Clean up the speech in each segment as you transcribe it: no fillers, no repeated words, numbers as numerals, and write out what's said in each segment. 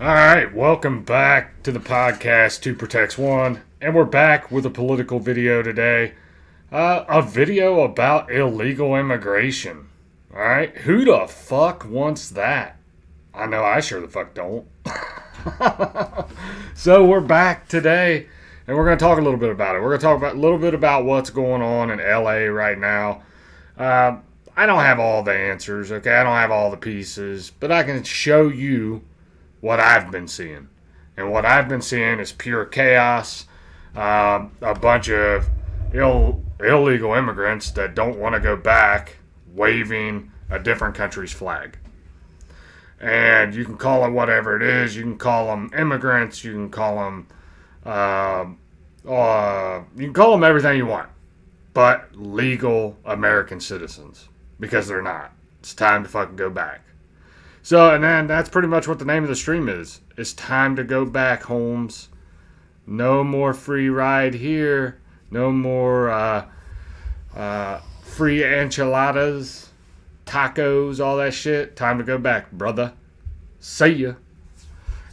Alright, welcome back to the podcast 2 Protects 1, and we're back with a political video today. A video about illegal immigration. Alright, who the fuck wants that? I know I sure the fuck don't. So we're back today, and we're going to talk a little bit about it. We're going to talk about a little bit about what's going on in LA right now. I don't have all the answers, okay? I don't have all the pieces, but I can show you what I've been seeing. And what I've been seeing is pure chaos. A bunch of illegal immigrants that don't want to go back waving a different country's flag. And you can call it whatever it is. You can call them immigrants. You can call them everything you want. But legal American citizens. Because they're not. It's time to fucking go back. So, and then that's pretty much what the name of the stream is. It's time to go back, Holmes. No more free ride here. No more free enchiladas, tacos, all that shit. Time to go back, brother. See ya.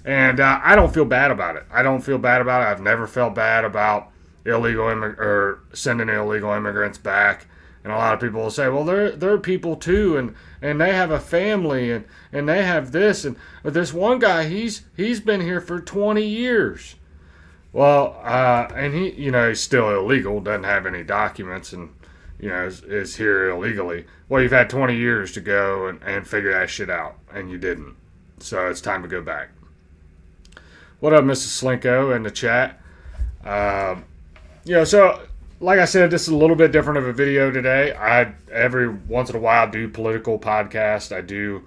And I don't feel bad about it. I don't feel bad about it. I've never felt bad about sending illegal immigrants back. And a lot of people will say, well, they're people too, and they have a family, and they have this, and this one guy, he's been here for 20 years. Well, and he's still illegal, doesn't have any documents, and is here illegally. Well, you've had 20 years to go and figure that shit out, and you didn't. So it's time to go back. What up, Mrs. Slinko in the chat? So. Like I said, this is a little bit different of a video today. I every once in a while do political podcast. I do.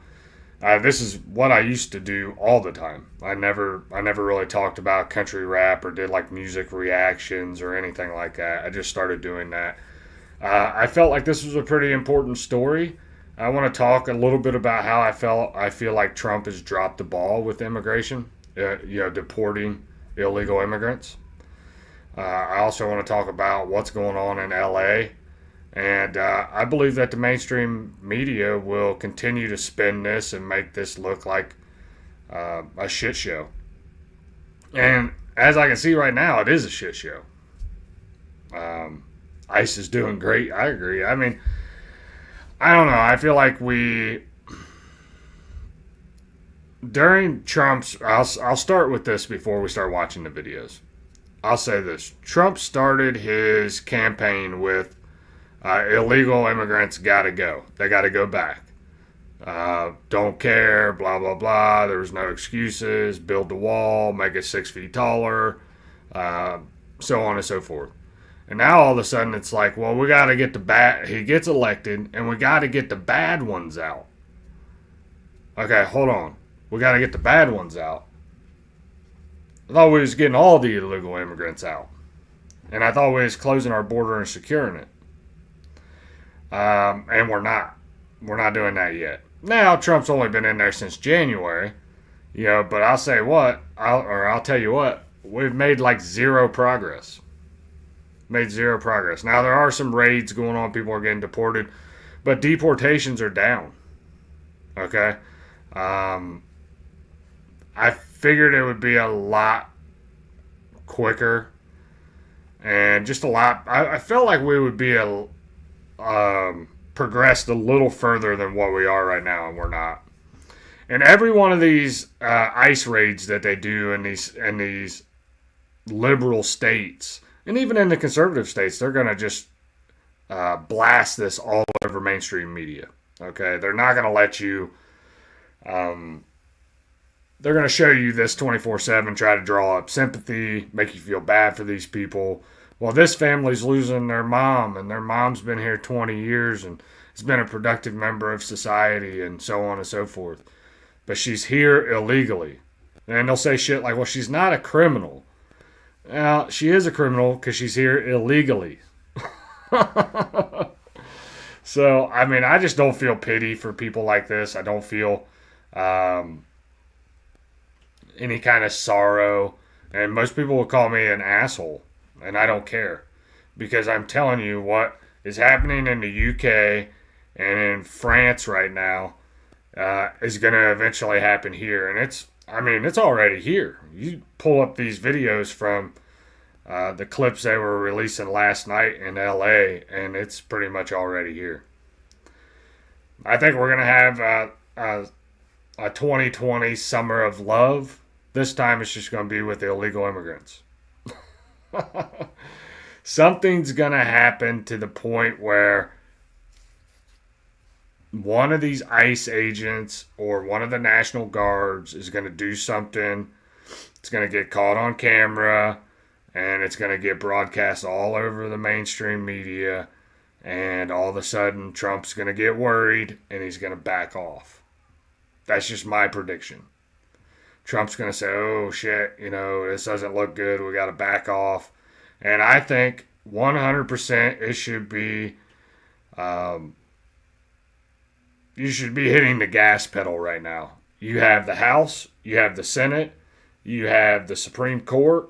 This is what I used to do all the time. I never really talked about country rap or did like music reactions or anything like that. I just started doing that. I felt like this was a pretty important story. I want to talk a little bit about how I feel like Trump has dropped the ball with immigration. Deporting illegal immigrants. I also want to talk about what's going on in LA, and I believe that the mainstream media will continue to spin this and make this look like a shit show. And as I can see right now, it is a shit show. ICE is doing great. I agree. I mean, I don't know. I feel like during Trump's, I'll start with this before we start watching the videos. I'll say this. Trump started his campaign with illegal immigrants gotta go. They gotta go back. Don't care, blah, blah, blah. There's no excuses. Build the wall, make it 6 feet taller, so on and so forth. And now all of a sudden it's like, well, we gotta get he gets elected, and we gotta get the bad ones out. Okay, hold on. We gotta get the bad ones out. I thought we was getting all the illegal immigrants out. And I thought we was closing our border and securing it. And we're not. We're not doing that yet. Now, Trump's only been in there since January. But I'll tell you what. We've made like zero progress. Now, there are some raids going on. People are getting deported. But deportations are down. Okay? I figured it would be a lot quicker and just a lot. I felt like we would be progressed a little further than what we are right now, and we're not. And every one of these ICE raids that they do in these liberal states, and even in the conservative states, they're going to just blast this all over mainstream media. Okay, they're not going to let you they're going to show you this 24/7, try to draw up sympathy, make you feel bad for these people. Well, this family's losing their mom, and their mom's been here 20 years and has been a productive member of society, and so on and so forth. But she's here illegally. And they'll say shit like, well, she's not a criminal. Now, she is a criminal because she's here illegally. So, I mean, I just don't feel pity for people like this. I don't feel any kind of sorrow. And most people will call me an asshole. And I don't care. Because I'm telling you what is happening in the UK and in France right now is going to eventually happen here. And it's already here. You pull up these videos from the clips they were releasing last night in LA, and it's pretty much already here. I think we're going to have a 2020 summer of love. This time it's just going to be with illegal immigrants. Something's going to happen to the point where one of these ICE agents or one of the National Guards is going to do something. It's going to get caught on camera, and it's going to get broadcast all over the mainstream media, and all of a sudden Trump's going to get worried and he's going to back off. That's just my prediction. Trump's going to say, oh shit, this doesn't look good, we got to back off. And I think 100% it should be, you should be hitting the gas pedal right now. You have the House, you have the Senate, you have the Supreme Court,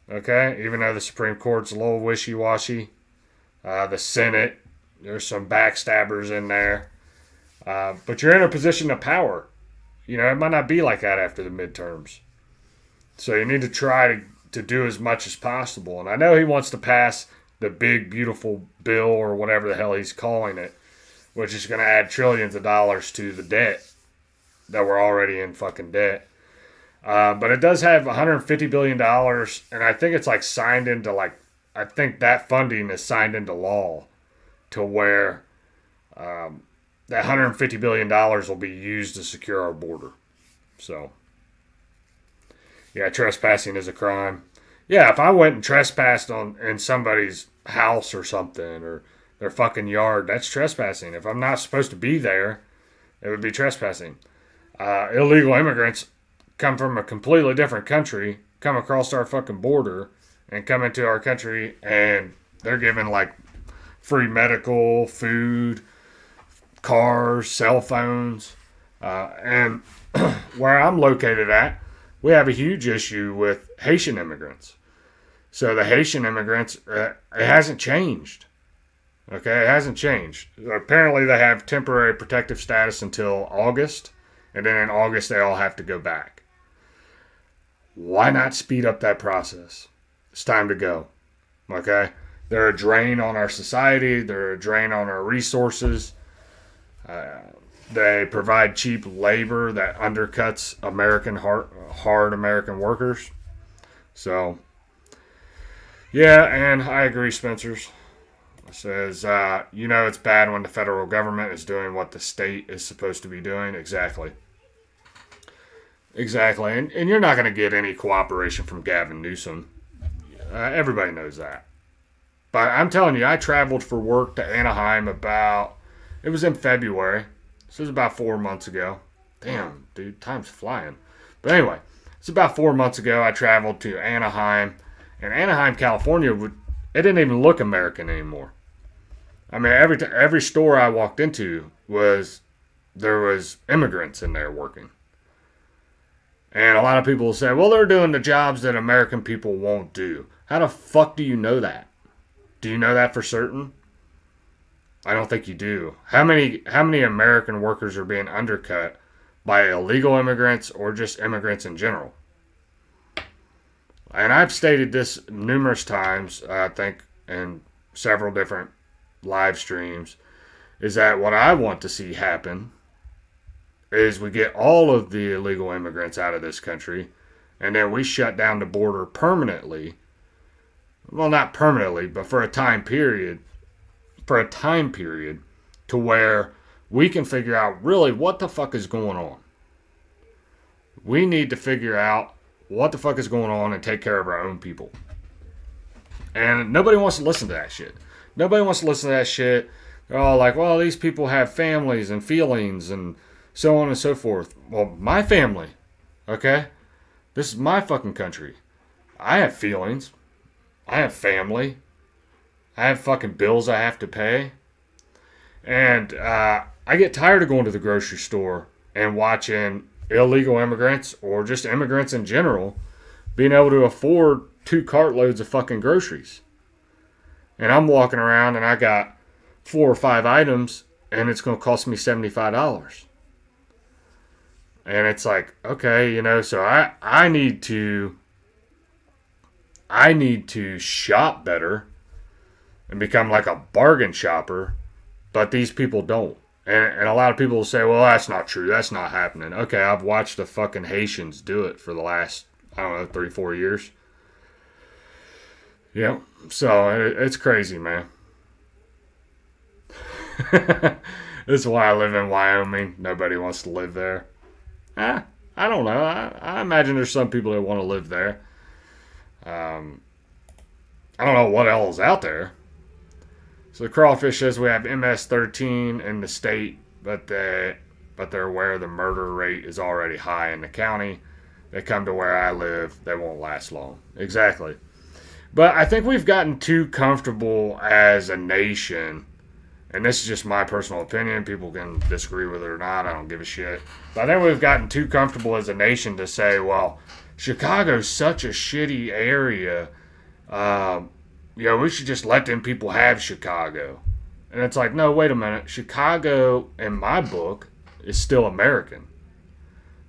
okay? Even though the Supreme Court's a little wishy-washy. The Senate, there's some backstabbers in there. But you're in a position of power. It might not be like that after the midterms. So you need to try to do as much as possible. And I know he wants to pass the big, beautiful bill or whatever the hell he's calling it, which is going to add trillions of dollars to the debt that we're already in fucking debt. But it does have $150 billion, and I think it's signed into I think that funding is signed into law to where that $150 billion will be used to secure our border. So, yeah, trespassing is a crime. Yeah, if I went and trespassed in somebody's house or something, or their fucking yard, that's trespassing. If I'm not supposed to be there, it would be trespassing. Illegal immigrants come from a completely different country, come across our fucking border, and come into our country, and they're given free medical, food, cars, cell phones. And where I'm located at, we have a huge issue with Haitian immigrants. So the Haitian immigrants, it hasn't changed. Okay, it hasn't changed. Apparently they have temporary protective status until August, and then in August they all have to go back. Why not speed up that process? It's time to go. Okay? They're a drain on our society. They're a drain on our resources. They provide cheap labor that undercuts hard American workers. So, yeah, and I agree, Spencers. It says, it's bad when the federal government is doing what the state is supposed to be doing. Exactly. Exactly. And you're not going to get any cooperation from Gavin Newsom. Everybody knows that. But I'm telling you, I traveled for work to Anaheim it was in February. This was about 4 months ago. Damn, dude, time's flying. But anyway, it's about 4 months ago I traveled to Anaheim. And Anaheim, California, it didn't even look American anymore. I mean, every store I walked into there was immigrants in there working. And a lot of people will say, well, they're doing the jobs that American people won't do. How the fuck do you know that? Do you know that for certain? I don't think you do. How many American workers are being undercut by illegal immigrants or just immigrants in general? And I've stated this numerous times, I think, in several different live streams, is that what I want to see happen is we get all of the illegal immigrants out of this country, and then we shut down the border permanently. Well, not permanently, but for a time period to where we can figure out really what the fuck is going on. We need to figure out what the fuck is going on and take care of our own people. And nobody wants to listen to that shit. Nobody wants to listen to that shit. They're all like, well, these people have families and feelings and so on and so forth. Well, my family, okay? This is my fucking country. I have feelings. I have family. I have fucking bills I have to pay. And I get tired of going to the grocery store and watching illegal immigrants or just immigrants in general being able to afford 2 cartloads of fucking groceries. And I'm walking around and I got 4 or 5 items and it's going to cost me $75. And it's like, okay, you know, so I need to shop better and become like a bargain shopper, but these people don't. And a lot of people will say, well, that's not true. That's not happening. Okay, I've watched the fucking Haitians do it for the last, I don't know, 3-4 years. Yeah, so it's crazy, man. This is why I live in Wyoming. Nobody wants to live there. I don't know. I imagine there's some people that want to live there. I don't know what else is out there. So the crawfish says we have MS-13 in the state, but they're where the murder rate is already high in the county. They come to where I live, they won't last long. Exactly. But I think we've gotten too comfortable as a nation, and this is just my personal opinion. People can disagree with it or not. I don't give a shit. But I think we've gotten too comfortable as a nation to say, well, Chicago's such a shitty area. We should just let them people have Chicago. And it's like, no, wait a minute. Chicago, in my book, is still American.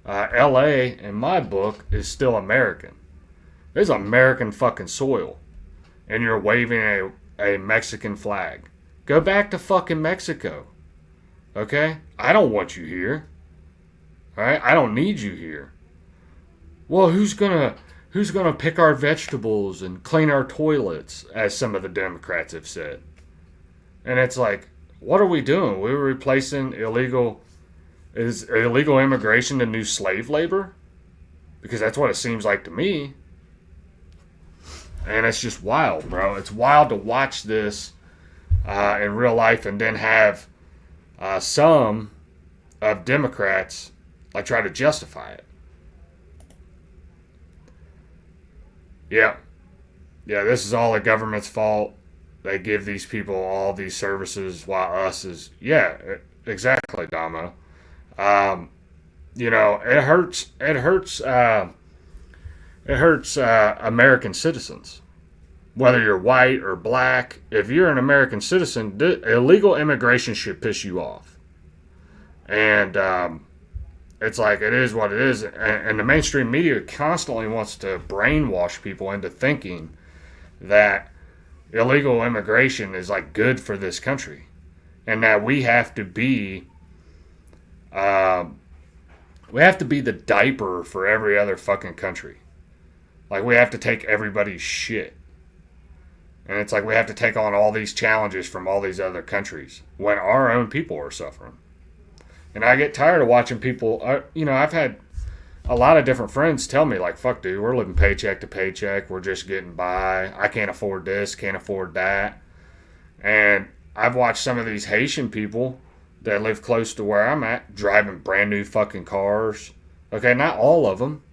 LA, in my book, is still American. There's American fucking soil. And you're waving a Mexican flag. Go back to fucking Mexico. Okay? I don't want you here. Alright? I don't need you here. Well, who's gonna pick our vegetables and clean our toilets, as some of the Democrats have said? And it's like, what are we doing? We're replacing illegal immigration to new slave labor? Because that's what it seems like to me. And it's just wild, bro. It's wild to watch this in real life and then have some of Democrats like try to justify it. Yeah, this is all the government's fault. They give these people all these services while us is, yeah, exactly, Damo. It hurts American citizens. Whether you're white or black, if you're an American citizen, illegal immigration should piss you off. And it's like, it is what it is. And the mainstream media constantly wants to brainwash people into thinking that illegal immigration is like good for this country. And that we have to be the diaper for every other fucking country. Like, we have to take everybody's shit. And it's like we have to take on all these challenges from all these other countries when our own people are suffering. And I get tired of watching people, I've had a lot of different friends tell me, like, fuck, dude, we're living paycheck to paycheck. We're just getting by. I can't afford this, can't afford that. And I've watched some of these Haitian people that live close to where I'm at driving brand new fucking cars. Okay, not all of them,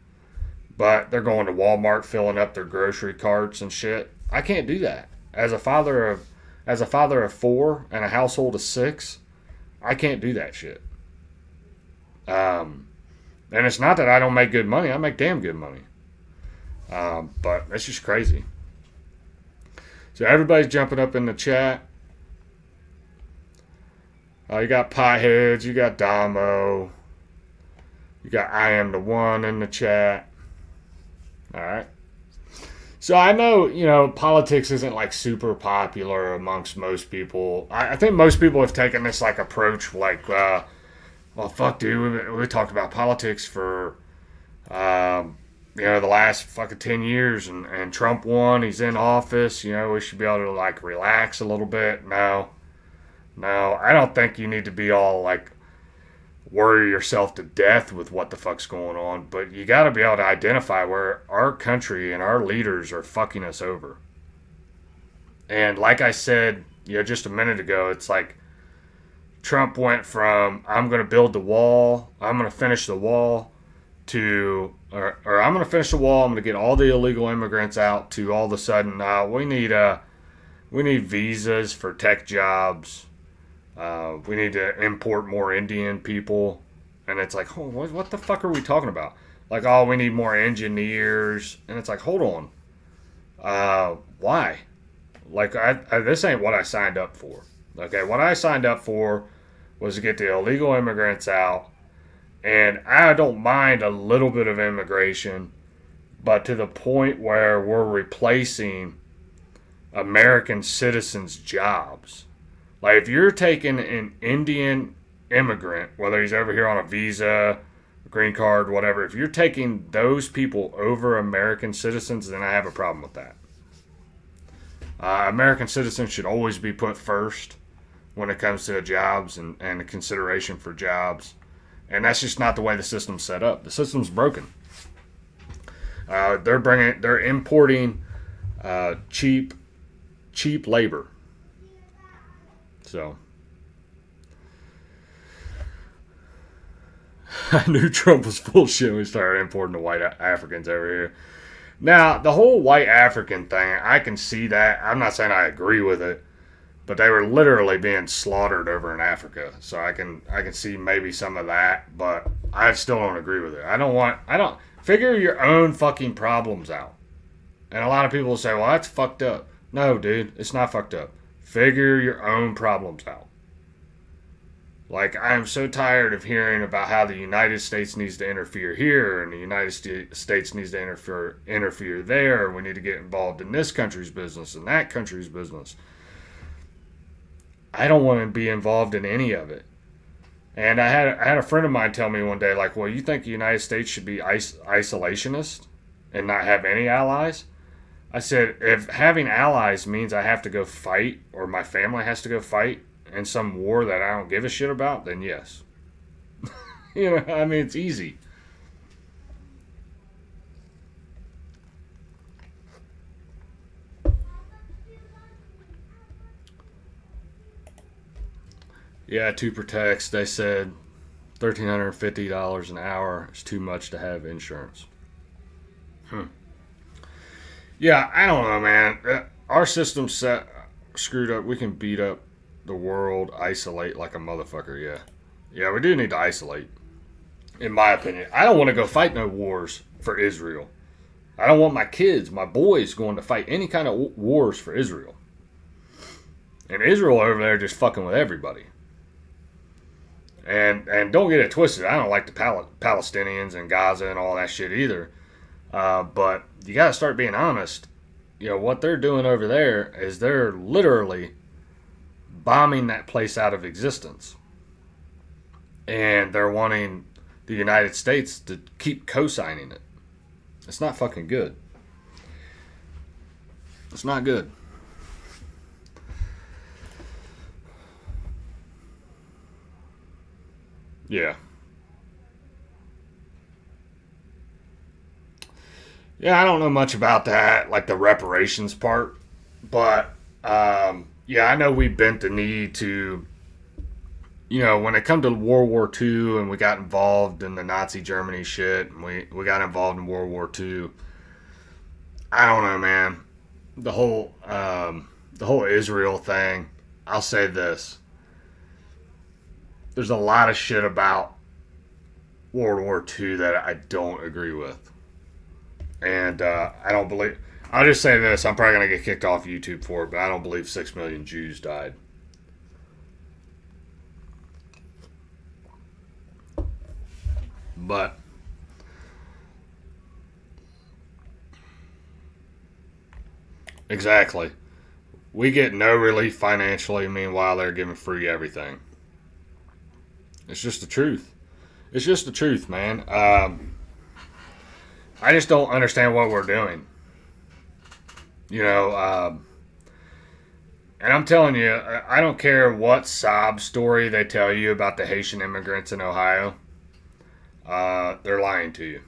but they're going to Walmart filling up their grocery carts and shit. I can't do that. As a father of 4 and a household of 6, I can't do that shit. And it's not that I don't make good money. I make damn good money. But it's just crazy. So everybody's jumping up in the chat. You got Potheads, you got Damo, you got I Am the One in the chat. Alright. So I know, politics isn't like super popular amongst most people. I think most people have taken this like approach like, well, fuck, dude, we talked about politics for, the last fucking 10 years and Trump won, he's in office, we should be able to like relax a little bit. No, I don't think you need to be all like worry yourself to death with what the fuck's going on, but you got to be able to identify where our country and our leaders are fucking us over. And like I said, just a minute ago, it's like Trump went from I'm going to build the wall, I'm going to finish the wall, to or I'm going to finish the wall, I'm going to get all the illegal immigrants out, to all of a sudden we need visas for tech jobs. We need to import more Indian people. And it's like, oh, what the fuck are we talking about? Like, oh, we need more engineers. And it's like, hold on. Why? Like, this ain't what I signed up for. Okay, what I signed up for was to get the illegal immigrants out. And I don't mind a little bit of immigration, but to the point where we're replacing American citizens' jobs. Like, if you're taking an Indian immigrant, whether he's over here on a visa, green card, whatever, if you're taking those people over American citizens, then I have a problem with that. American citizens should always be put first when it comes to jobs and the consideration for jobs. And that's just not the way the system's set up. The system's broken. They're importing cheap labor. So I knew Trump was full shit when we started importing the white Africans over here. Now, the whole white African thing, I can see that. I'm not saying I agree with it, but they were literally being slaughtered over in Africa. So I can see maybe some of that, but I still don't agree with it. I don't figure your own fucking problems out. And a lot of people will say, well, that's fucked up. No, dude, it's not fucked up. Figure your own problems out. Like, I am so tired of hearing about how the United States needs to interfere here and the United States needs to interfere there. We need to get involved in this country's business and that country's business. I don't want to be involved in any of it. And I had a friend of mine tell me one day, like, well, you think the United States should be isolationist and not have any allies? I said, if having allies means I have to go fight, or my family has to go fight in some war that I don't give a shit about, then yes. I mean, it's easy. Yeah, to protect, they said $1,350 an hour is too much to have insurance. Yeah, I don't know, man. Our system's screwed up. We can beat up the world, isolate like a motherfucker, yeah. Yeah, we do need to isolate, in my opinion. I don't want to go fight no wars for Israel. I don't want my kids, my boys, going to fight any kind of wars for Israel. And Israel over there just fucking with everybody. And don't get it twisted. I don't like the Palestinians and Gaza and all that shit either. But you got to start being honest. What they're doing over there is they're literally bombing that place out of existence. And they're wanting the United States to keep co-signing it. It's not fucking good. It's not good. Yeah. Yeah, I don't know much about that, like the reparations part. But, yeah, I know we bent the knee to, when it come to World War II and we got involved in the Nazi Germany shit, and we got involved in World War II. I don't know, man. The whole Israel thing, I'll say this. There's a lot of shit about World War II that I don't agree with. And I don't believe... I'll just say this. I'm probably going to get kicked off YouTube for it, but I don't believe 6 million Jews died. But... Exactly. We get no relief financially, meanwhile they're giving free everything. It's just the truth. It's just the truth, man. I just don't understand what we're doing. And I'm telling you, I don't care what sob story they tell you about the Haitian immigrants in Ohio. They're lying to you.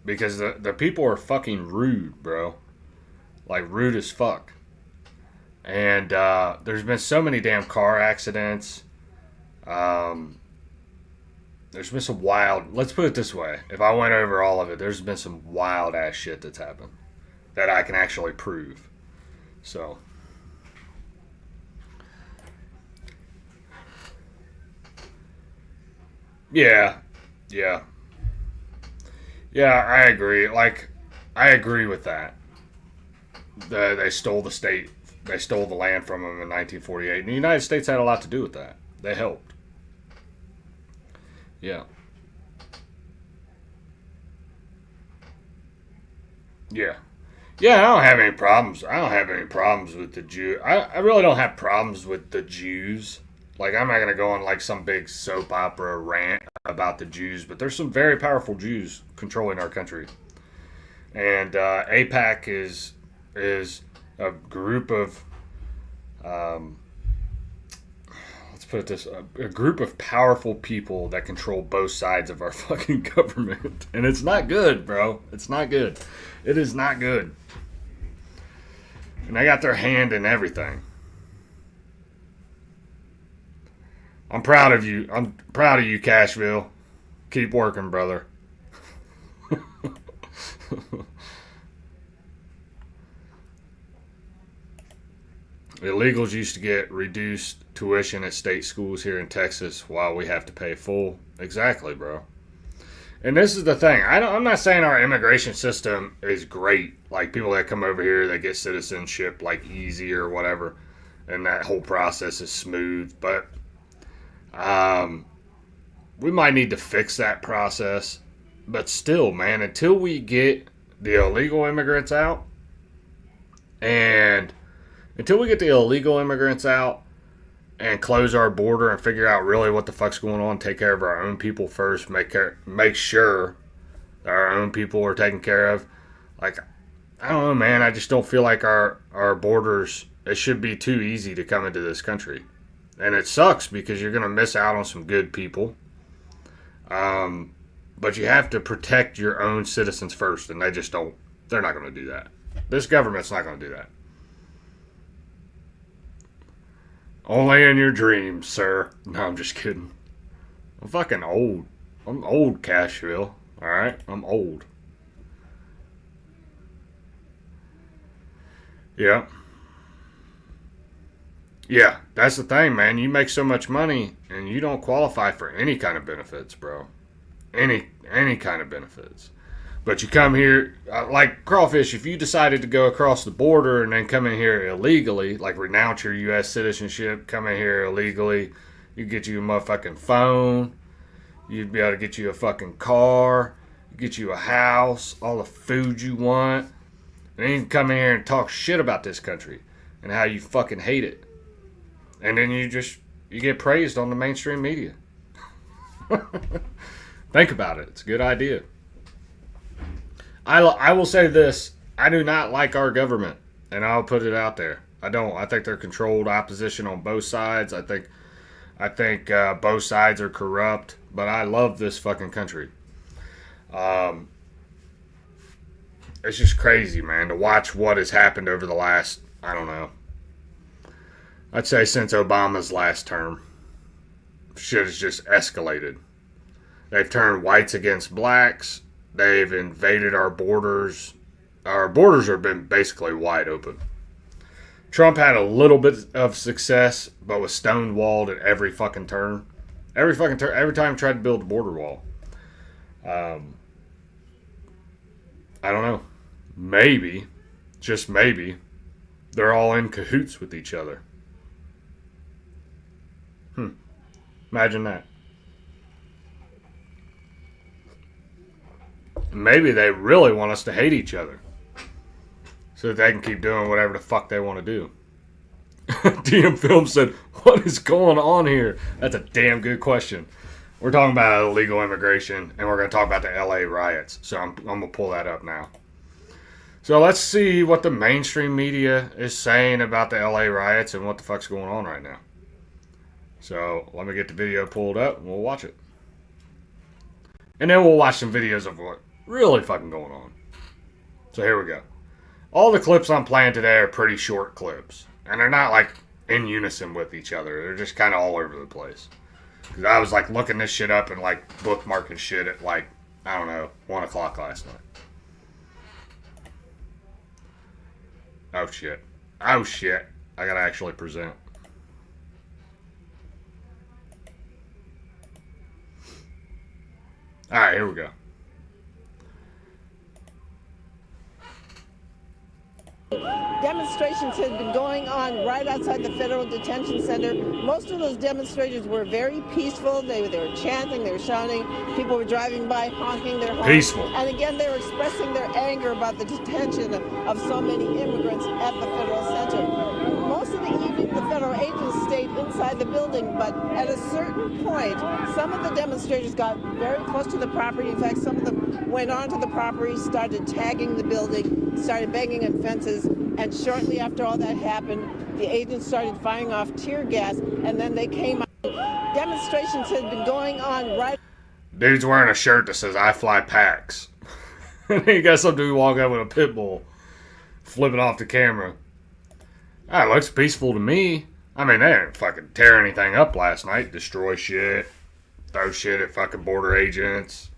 Because the people are fucking rude, bro. Like, rude as fuck. And there's been so many damn car accidents. There's been some wild. Let's put it this way: if I went over all of it, there's been some wild ass shit that's happened that I can actually prove. So, yeah, yeah, yeah. I agree. Like, I agree with that. They stole the state. They stole the land from them in 1948, and the United States had a lot to do with that. They helped. Yeah. Yeah. Yeah, I don't have any problems. I don't have any problems with the Jew. I really don't have problems with the Jews. Like, I'm not going to go on like some big soap opera rant about the Jews, but there's some very powerful Jews controlling our country. And APAC is a group of um, let's put it this a group of powerful people that control both sides of our fucking government. And it's not good, bro. It's not good. It is not good. And they got their hand in everything. I'm proud of you. I'm proud of you, Cashville. Keep working, brother. Illegals used to get reduced tuition at state schools here in Texas while we have to pay full. Exactly, bro. And this is the thing. I'm not saying our immigration system is great. Like, people that come over here, they get citizenship, like, easy or whatever. And that whole process is smooth. But we might need to fix that process. But still, man, until we get the illegal immigrants out, and until we get the illegal immigrants out and close our border and figure out really what the fuck's going on, take care of our own people first, make sure that our own people are taken care of. Like, I don't know, man. I just don't feel like our borders, it should be too easy to come into this country. And it sucks because you're going to miss out on some good people. But you have to protect your own citizens first, and they just don't. They're not going to do that. This government's not going to do that. Only in your dreams, sir. No, I'm just kidding. I'm fucking old. I'm old, Cashville. Alright? I'm old. Yeah. Yeah, that's the thing, man. You make so much money, and you don't qualify for any kind of benefits, bro. Any kind of benefits. But you come here, like Crawfish, if you decided to go across the border and then come in here illegally, like renounce your U.S. citizenship, come in here illegally, you get you a motherfucking phone, you'd be able to get you a fucking car, get you a house, all the food you want, and then you can come in here and talk shit about this country and how you fucking hate it. And then you get praised on the mainstream media. Think about it. It's a good idea. I will say this. I do not like our government, and I'll put it out there. I don't. I think they're controlled opposition on both sides. I think both sides are corrupt, but I love this fucking country. It's just crazy, man, to watch what has happened over the last, I don't know, I'd say since Obama's last term. Shit has just escalated. They've turned whites against blacks. They've invaded our borders. Our borders have been basically wide open. Trump had a little bit of success, but was stonewalled at every fucking turn. Every time he tried to build a border wall. I don't know. Maybe, just maybe, they're all in cahoots with each other. Imagine that. Maybe they really want us to hate each other so that they can keep doing whatever the fuck they want to do. DM Film said, what is going on here? That's a damn good question. We're talking about illegal immigration, and we're going to talk about the LA riots. So I'm going to pull that up now. So let's see what the mainstream media is saying about the LA riots and what the fuck's going on right now. So let me get the video pulled up and we'll watch it. And then we'll watch some videos of what really fucking going on. So here we go. All the clips I'm playing today are pretty short clips. And they're not like in unison with each other. They're just kind of all over the place. Because I was like looking this shit up and like bookmarking shit at like, I don't know, 1 o'clock last night. Oh shit. Oh shit. I gotta actually present. Alright, here we go. Demonstrations had been going on right outside the Federal Detention Center. Most of those demonstrators were very peaceful. They were chanting, they were shouting. People were driving by, honking their horns. Peaceful. And again, they were expressing their anger about the detention of so many immigrants at the Federal Center. Most of the evening, the federal agents stayed inside the building, but at a certain point, some of the demonstrators got very close to the property. In fact, some of them went onto the property, started tagging the building, started banging on fences, and shortly after all that happened, the agents started firing off tear gas, and then they came out. Demonstrations had been going on right... Dude's wearing a shirt that says, I fly packs. And he got some dude walking up with a pit bull, flipping off the camera. That looks peaceful to me. I mean, they didn't fucking tear anything up last night. Destroy shit. Throw shit at fucking border agents.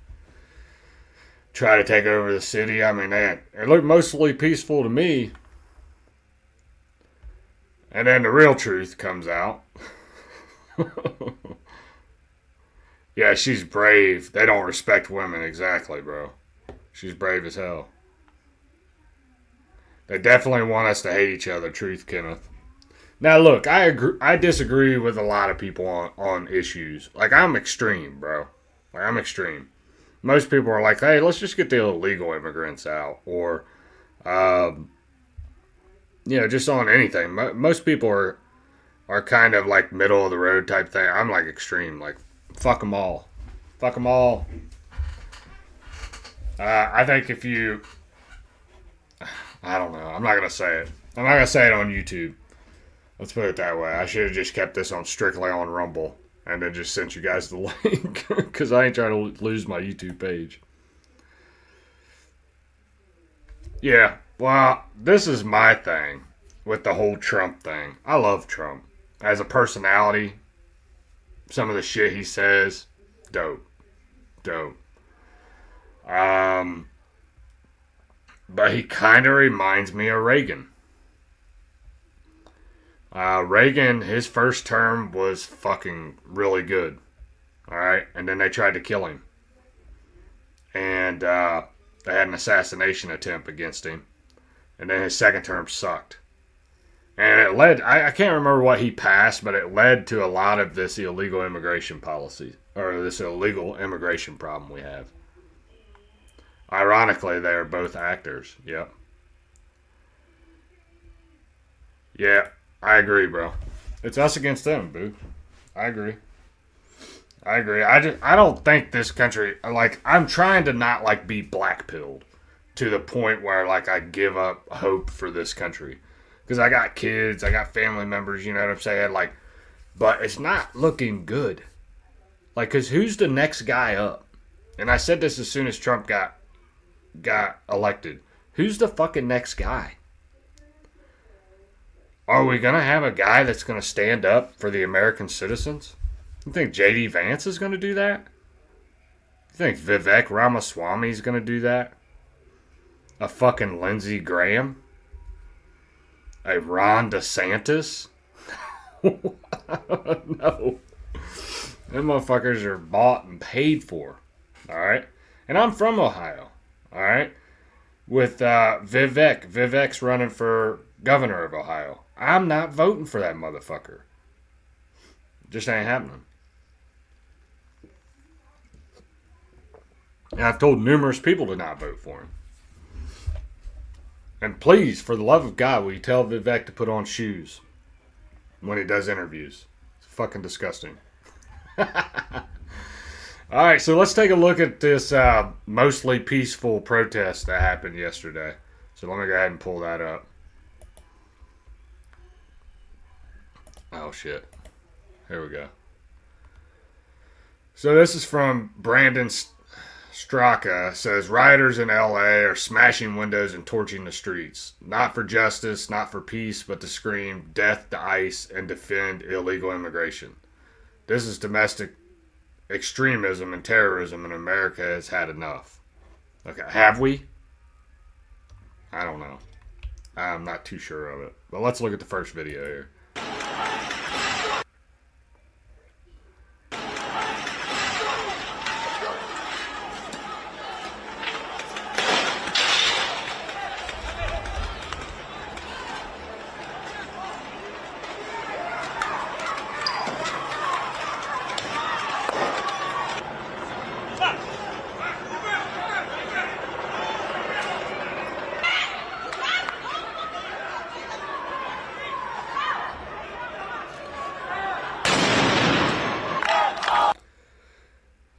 Try to take over the city. I mean, it looked mostly peaceful to me. And then the real truth comes out. Yeah, she's brave. They don't respect women. Exactly, bro. She's brave as hell. They definitely want us to hate each other, truth, Kenneth. Now, look, I disagree with a lot of people on issues. Like, I'm extreme, bro. Like, I'm extreme. Most people are like, hey, let's just get the illegal immigrants out. Or, just on anything. Most people are kind of like middle of the road type thing. I'm like extreme. Like, fuck them all. Fuck them all. I think if you... I don't know. I'm not going to say it. I'm not going to say it on YouTube. Let's put it that way. I should have just kept this on strictly on Rumble and then just sent you guys the link because I ain't trying to lose my YouTube page. Yeah, well, this is my thing with the whole Trump thing. I love Trump. As a personality, some of the shit he says, dope. Dope. But he kind of reminds me of Reagan. Reagan, his first term was fucking really good. Alright? And then they tried to kill him. And they had an assassination attempt against him. And then his second term sucked. And it led, I can't remember what he passed, but it led to a lot of this illegal immigration policy. Or this illegal immigration problem we have. Ironically, they are both actors. Yep. Yeah, I agree, bro. It's us against them, boo. I agree. I don't think this country, like, I'm trying to not, like, be black-pilled to the point where, like, I give up hope for this country. Because I got kids, I got family members, you know what I'm saying? Like, but it's not looking good. Like, because who's the next guy up? And I said this as soon as Trump got elected. Who's the fucking next guy? Are we going to have a guy that's going to stand up for the American citizens? You think J.D. Vance is going to do that? You think Vivek Ramaswamy is going to do that? A fucking Lindsey Graham? A Ron DeSantis? No. Them motherfuckers are bought and paid for. Alright? And I'm from Ohio. Alright? With Vivek. Vivek's running for governor of Ohio. I'm not voting for that motherfucker. Just ain't happening. And I've told numerous people to not vote for him. And please, for the love of God, will you tell Vivek to put on shoes when he does interviews? It's fucking disgusting. Alright, so let's take a look at this mostly peaceful protest that happened yesterday. So let me go ahead and pull that up. Oh, shit. Here we go. So this is from Brandon Straka. Says, rioters in LA are smashing windows and torching the streets. Not for justice, not for peace, but to scream death to ICE and defend illegal immigration. This is domestic extremism and terrorism, and America has had enough. Okay, have we? I don't know. I'm not too sure of it. But let's look at the first video here.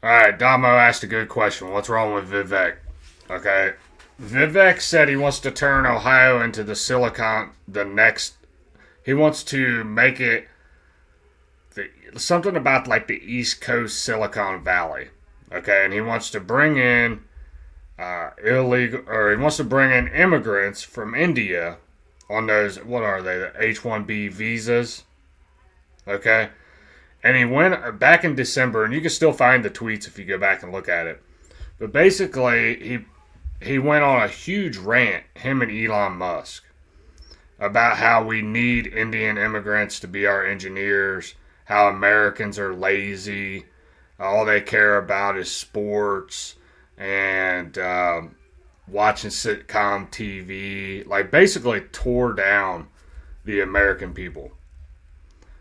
Alright, Damo asked a good question. What's wrong with Vivek? Okay. Vivek said he wants to turn Ohio into the he wants to make it something about like the East Coast Silicon Valley. Okay, and he wants to bring in he wants to bring in immigrants from India on those, what are they, the H-1B visas. Okay. And he went back in December, and you can still find the tweets if you go back and look at it. But basically, he went on a huge rant, him and Elon Musk, about how we need Indian immigrants to be our engineers, how Americans are lazy, all they care about is sports and watching sitcom TV. Like, basically tore down the American people.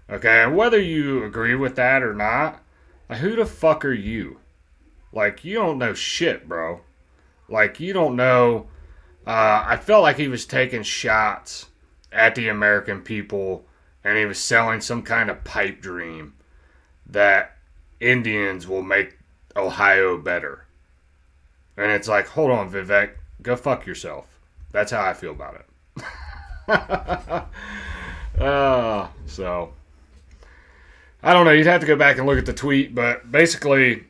Okay, and whether you agree with that or not, like, who the fuck are you? Like, you don't know shit, bro. Like, you don't know. I felt like he was taking shots at the American people, and he was selling some kind of pipe dream that Indians will make Ohio better. And it's like, hold on, Vivek, go fuck yourself. That's how I feel about it. So, I don't know, you'd have to go back and look at the tweet, but basically,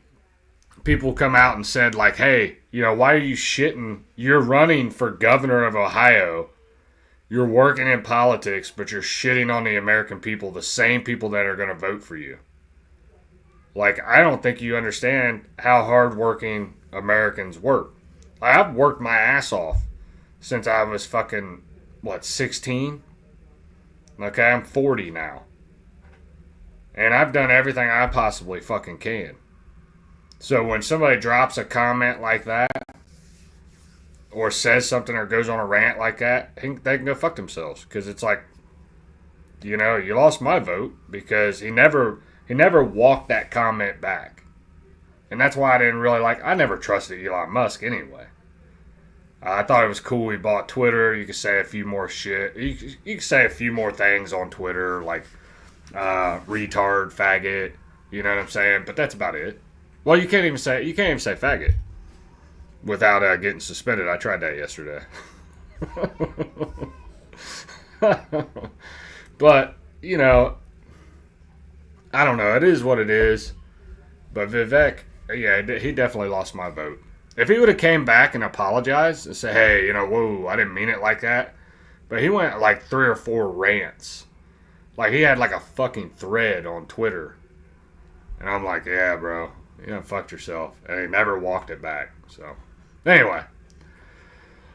people come out and said, like, hey, you know, why are you shitting? You're running for governor of Ohio. You're working in politics, but you're shitting on the American people, the same people that are going to vote for you. Like, I don't think you understand how hardworking Americans work. I've worked my ass off since I was fucking, 16? Okay, I'm 40 now. And I've done everything I possibly fucking can. So when somebody drops a comment like that, or says something or goes on a rant like that, they can go fuck themselves. Because it's like, you know, you lost my vote because he never walked that comment back. And that's why I never trusted Elon Musk anyway. I thought it was cool he bought Twitter. You could say a few more shit. You could say a few more things on Twitter, like retard, faggot, you know what I'm saying? But that's about it. Well, you can't even say faggot without getting suspended. I tried that yesterday. But, you know, I don't know. It is what it is. But Vivek, yeah, he definitely lost my vote. If he would have came back and apologized and said, hey, you know, whoa, I didn't mean it like that. But he went like 3 or 4 rants. Like, he had like a fucking thread on Twitter. And I'm like, yeah, bro, you done fucked yourself. And he never walked it back. So, anyway,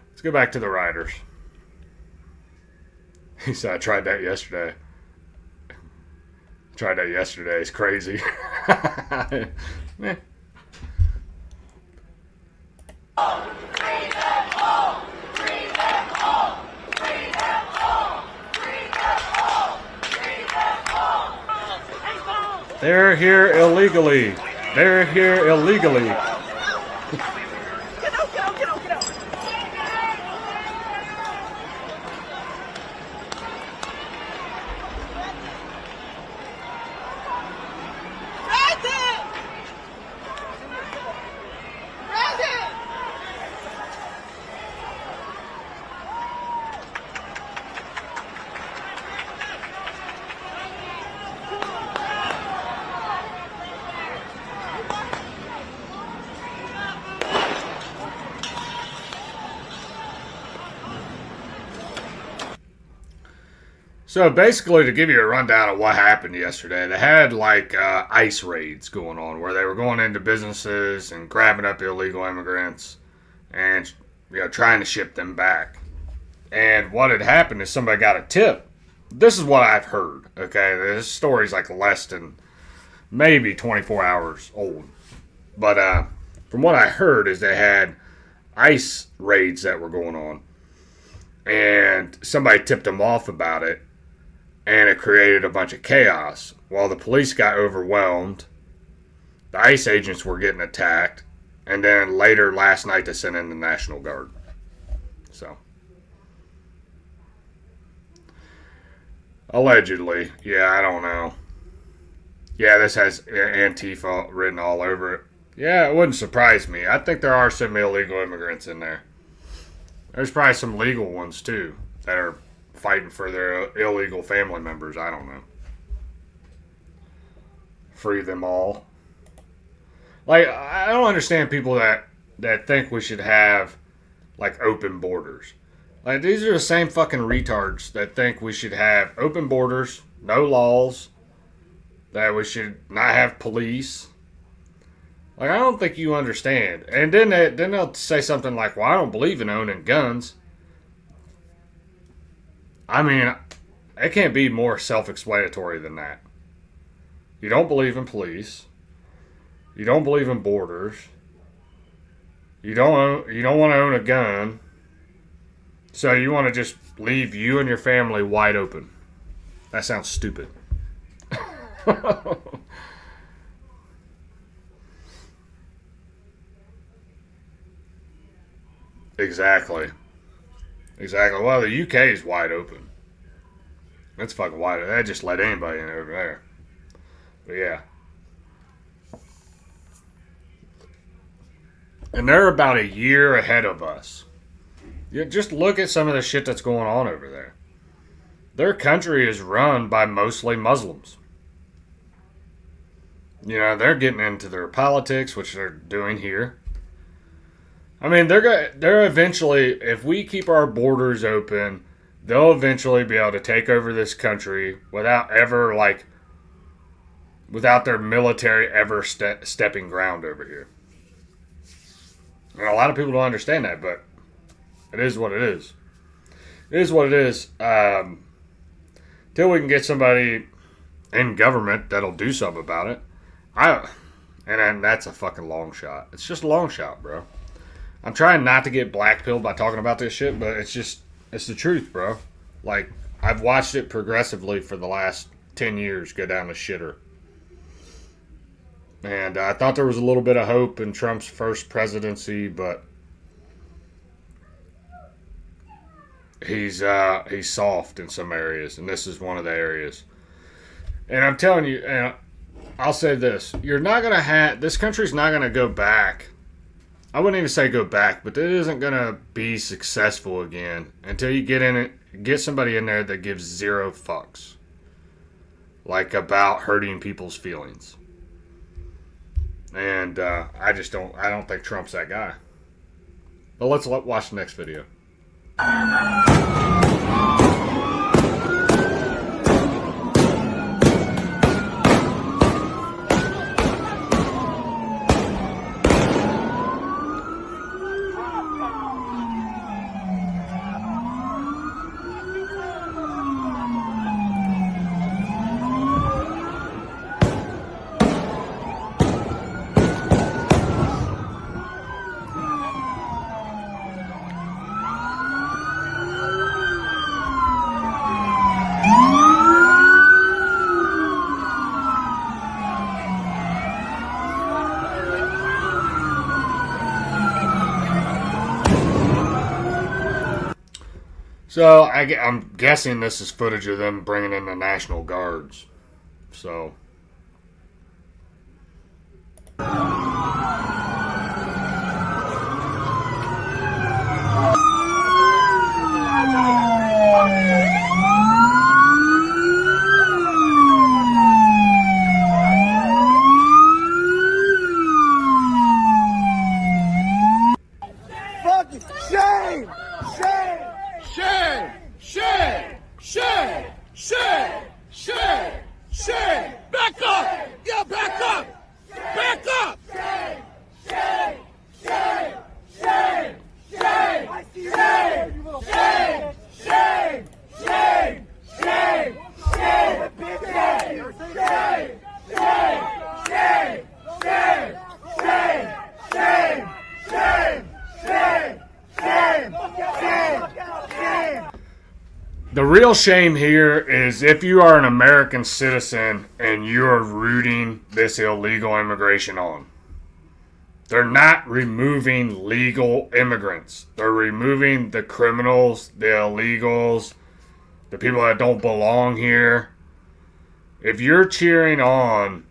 let's go back to the riders. He said, I tried that yesterday. It's crazy. Eh. They're here illegally. They're here illegally. Get out, get out, get out, get out. Brandon! Brandon! So basically, to give you a rundown of what happened yesterday, they had like ICE raids going on where they were going into businesses and grabbing up illegal immigrants and trying to ship them back. And what had happened is somebody got a tip. This is what I've heard. Okay, this story's like less than maybe 24 hours old, but from what I heard is they had ICE raids that were going on, and somebody tipped them off about it. And it created a bunch of chaos. While the police got overwhelmed, the ICE agents were getting attacked, and then later last night they sent in the National Guard. So, allegedly, yeah, I don't know. Yeah, this has Antifa written all over it. Yeah, it wouldn't surprise me. I think there are some illegal immigrants in there. There's probably some legal ones too that are fighting for their illegal family members. I don't know. Free them all. Like, I don't understand people that think we should have like open borders. Like, these are the same fucking retards that think we should have open borders, no laws, that we should not have police. Like, I don't think you understand. And then they'll say something like, well, I don't believe in owning guns. I mean, it can't be more self-explanatory than that. You don't believe in police. You don't believe in borders. You don't want to own a gun. So you want to just leave you and your family wide open. That sounds stupid. Exactly. Well, the UK is wide open. That's fucking wide open. They just let anybody in over there. But yeah. And they're about a year ahead of us. You just look at some of the shit that's going on over there. Their country is run by mostly Muslims. They're getting into their politics, which they're doing here. I mean, they're eventually, if we keep our borders open, they'll eventually be able to take over this country without their military ever stepping ground over here. And a lot of people don't understand that, but it is what it is. It is what it is. Till we can get somebody in government that'll do something about it. And that's a fucking long shot. It's just a long shot, bro. I'm trying not to get blackpilled by talking about this shit, but it's the truth, bro. Like, I've watched it progressively for the last 10 years go down the shitter. And I thought there was a little bit of hope in Trump's first presidency, but he's soft in some areas, and this is one of the areas. And I'm telling you, and I'll say this, this country's not going to go back. I wouldn't even say go back, but it isn't going to be successful again until you get somebody in there that gives zero fucks. Like, about hurting people's feelings. And I don't think Trump's that guy. But let's watch the next video. So, I'm guessing this is footage of them bringing in the National Guards. So. Shame! Shame! Shame! Shame! Shame! The real shame here is if you are an American citizen and you're rooting this illegal immigration on. They're not removing legal immigrants. They're removing the criminals, the illegals, the people that don't belong here. If you're cheering on,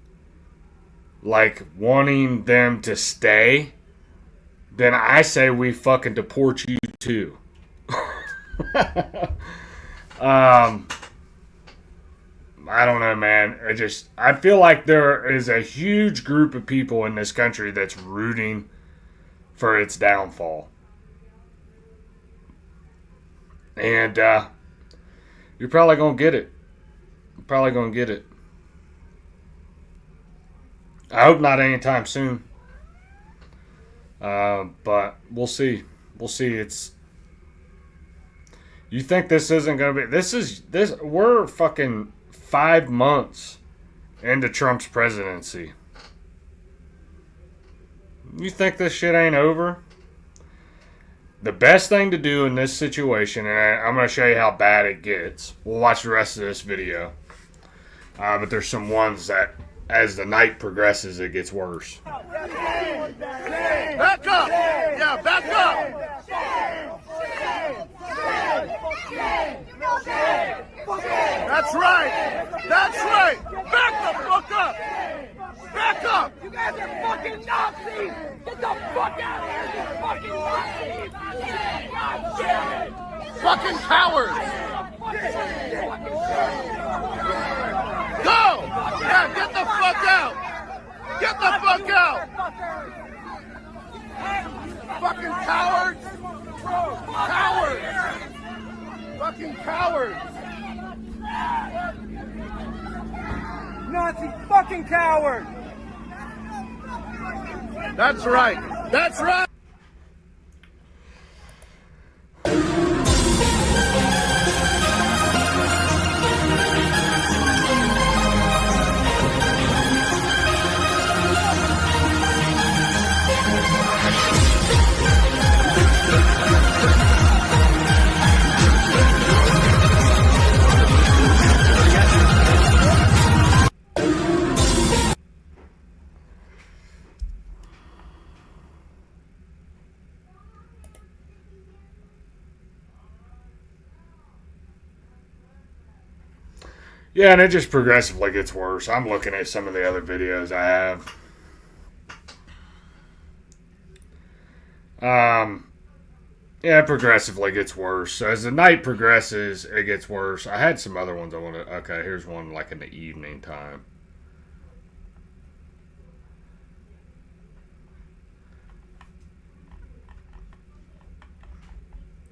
like, wanting them to stay, then I say we fucking deport you too. I don't know, man. I feel like there is a huge group of people in this country that's rooting for its downfall. And you're probably going to get it. I hope not anytime soon. But we'll see. You think this isn't going to be... We're fucking 5 months into Trump's presidency. You think this shit ain't over? The best thing to do in this situation, and I'm going to show you how bad it gets. We'll watch the rest of this video. But there's some ones that, as the night progresses, it gets worse. Back up! Yeah, back up! That's right! That's right! Back the fuck up! Back up! You guys are fucking Nazis! Get the fuck out of here, you fucking Nazis! God damn it! Fucking cowards! Go! Yeah, get the fuck out! Get the fuck out! Fucking cowards! Cowards! Fucking cowards! Nazi fucking coward! That's right! That's right! Yeah, and it just progressively gets worse. I'm looking at some of the other videos I have. Yeah, it progressively gets worse. So as the night progresses, it gets worse. I had some other ones I want to... Okay, here's one like in the evening time.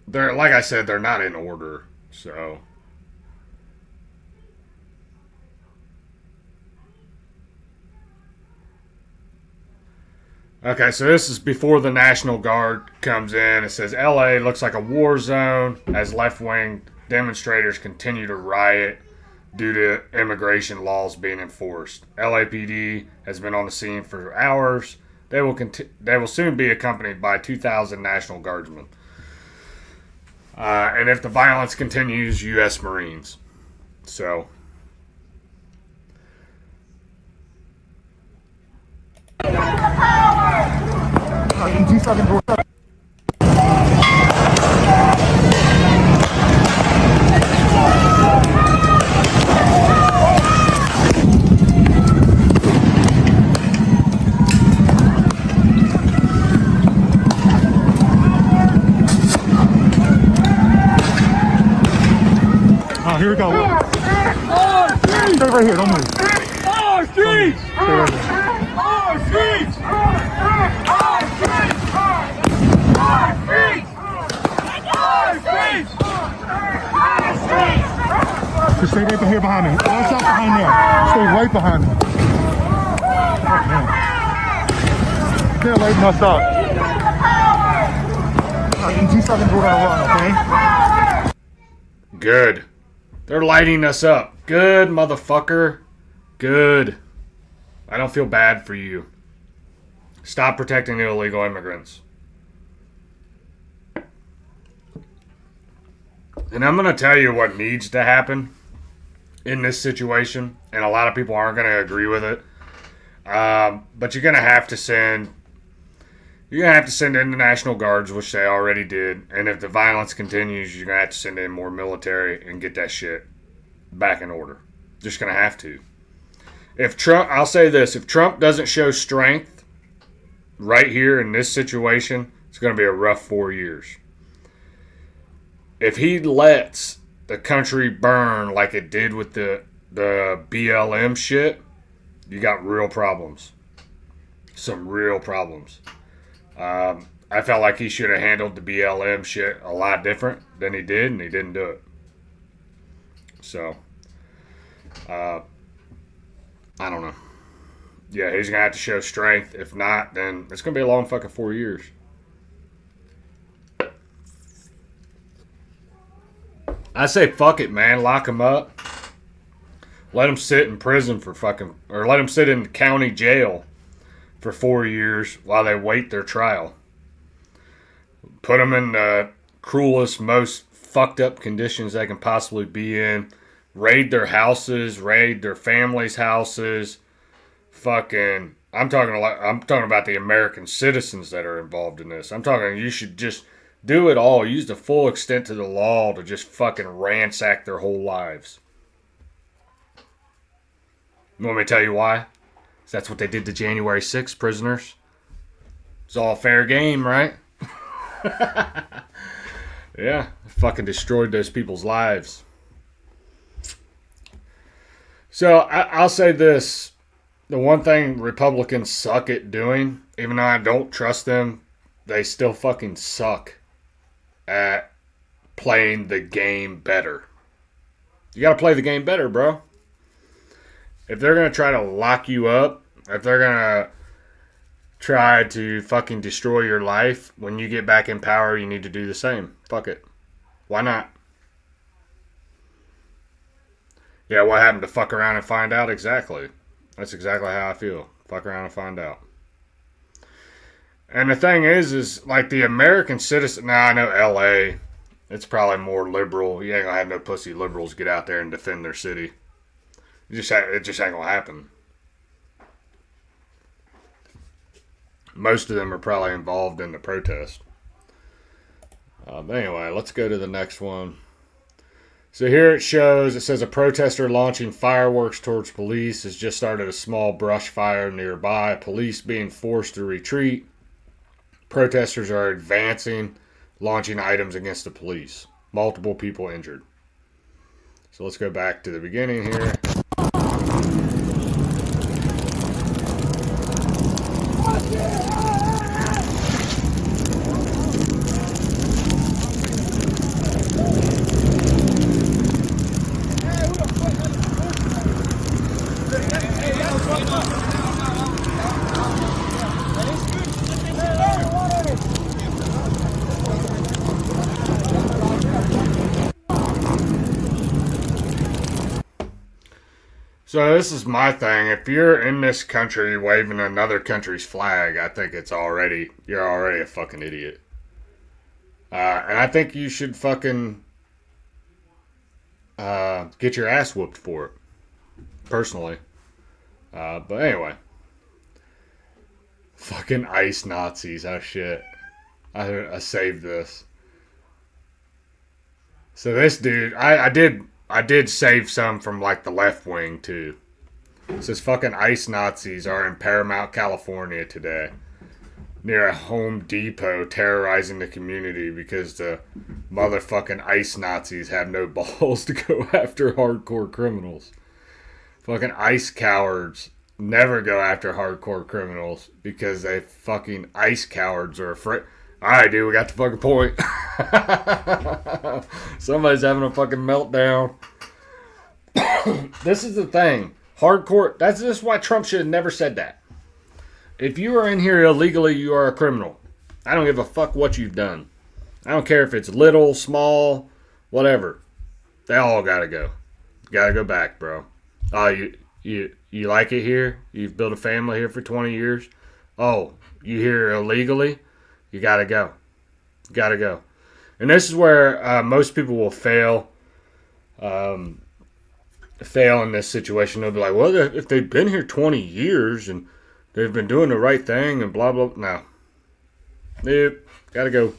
They're, like I said, they're not in order, so... Okay, so this is before the National Guard comes in. It says, LA looks like a war zone as left-wing demonstrators continue to riot due to immigration laws being enforced. LAPD has been on the scene for hours. They will soon be accompanied by 2,000 National Guardsmen. And if the violence continues, U.S. Marines. So... Here we go. Stay right here, don't move. Oh, streets! Stay right here. Oh, streets! Oh, streets! Oh, streets! Oh, streets! Just stay right here behind me. Watch out behind there. Stay right behind me. Oh, they're lighting us up. In 2 seconds, we're gonna run, okay? Good. They're lighting us up. Good, motherfucker. Good. I don't feel bad for you. Stop protecting the illegal immigrants. And I'm going to tell you what needs to happen in this situation. And a lot of people aren't going to agree with it. But you're going to have to send... You're going to have to send in the National Guards, which they already did. And if the violence continues, you're going to have to send in more military and get that shit back in order. Just going to have to. If Trump... I'll say this. If Trump doesn't show strength right here in this situation, it's going to be a rough 4 years. If he lets the country burn like it did with the BLM shit, you got real problems. Some real problems. I felt like he should have handled the BLM shit a lot different than he did, and he didn't do it. So, I don't know. Yeah, he's going to have to show strength. If not, then it's going to be a long fucking 4 years. I say fuck it, man. Lock him up. Let him sit in prison for fucking... Or let him sit in county jail for 4 years while they wait their trial. Put them in the cruelest, most fucked up conditions they can possibly be in. Raid their houses. Raid their families' houses. Fucking... I'm talking about the American citizens that are involved in this. I'm talking you should just... do it all. Use the full extent of the law to just fucking ransack their whole lives. You want me to tell you why? 'Cause that's what they did to January 6th prisoners. It's all fair game, right? Yeah. Fucking destroyed those people's lives. So, I'll say this. The one thing Republicans suck at doing, even though I don't trust them, they still fucking suck at playing the game better. You got to play the game better, bro. If they're going to try to lock you up, if they're going to try to fucking destroy your life, when you get back in power, you need to do the same. Fuck it. Why not? Yeah, what happened to fuck around and find out? Exactly. That's exactly how I feel. Fuck around and find out. And the thing is like the American citizen... Now, I know L.A., it's probably more liberal. You ain't gonna have no pussy liberals get out there and defend their city. It just ain't gonna happen. Most of them are probably involved in the protest. But anyway, let's go to the next one. So here it says a protester launching fireworks towards police has just started a small brush fire nearby. Police being forced to retreat. Protesters are advancing, launching items against the police. Multiple people injured. So let's go back to the beginning here. So this is my thing. If you're in this country waving another country's flag, I think you're already a fucking idiot. And I think you should fucking get your ass whooped for it. Personally. But anyway. Fucking ICE Nazis. Oh shit. I saved this. So this dude, I did save some from like the left wing too. It says fucking ICE Nazis are in Paramount, California today, near a Home Depot, terrorizing the community because the motherfucking ICE Nazis have no balls to go after hardcore criminals. Fucking ICE cowards never go after hardcore criminals because they fucking ICE cowards are afraid. Alright, dude, we got the fucking point. Somebody's having a fucking meltdown. This is the thing. Hardcore, that's just why Trump should have never said that. If you are in here illegally, you are a criminal. I don't give a fuck what you've done. I don't care if it's little, small, whatever. They all gotta go. Gotta go back, bro. Oh, you like it here? You've built a family here for 20 years? Oh, you here illegally? You gotta go. Gotta go. And this is where most people will fail. Fail in this situation. They'll be like, well, if they've been here 20 years and they've been doing the right thing and blah, blah. No. Nope. Gotta go.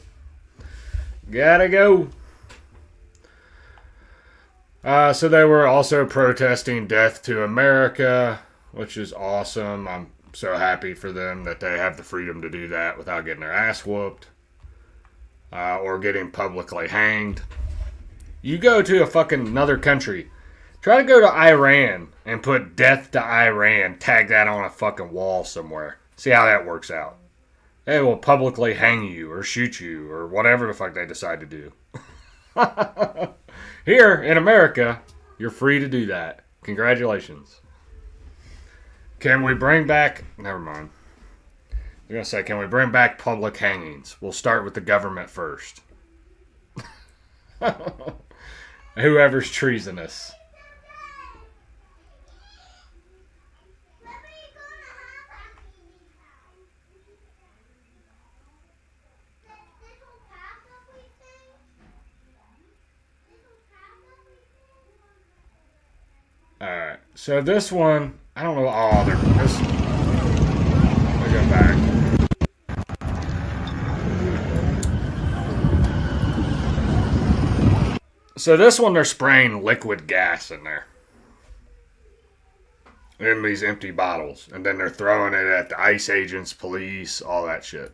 Gotta go. So they were also protesting Death to America, which is awesome. I'm so happy for them that they have the freedom to do that without getting their ass whooped or getting publicly hanged. You go to a fucking another country. Try to go to Iran and put Death to Iran, tag that on a fucking wall somewhere. See how that works out. They will publicly hang you or shoot you or whatever the fuck they decide to do. Here in America, you're free to do that. Congratulations. Can we bring back... Never mind. I'm going to say, can we bring back public hangings? We'll start with the government first. Whoever's treasonous. Alright, so this one, I don't know. Oh, this. Let me go back. So this one, they're spraying liquid gas in there. In these empty bottles. And then they're throwing it at the ICE agents, police, all that shit.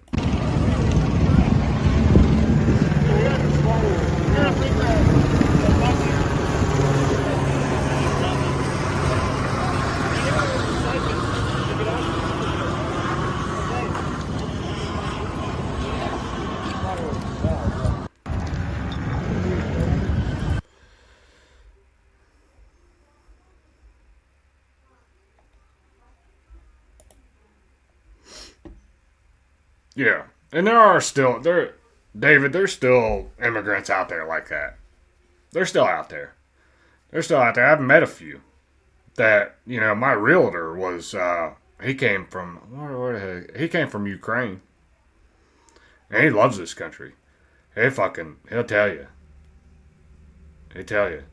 Yeah, and there's still immigrants out there like that. They're still out there. I've met a few that, my realtor was, he came from, where the heck? He came from Ukraine. And he loves this country. He'll tell you.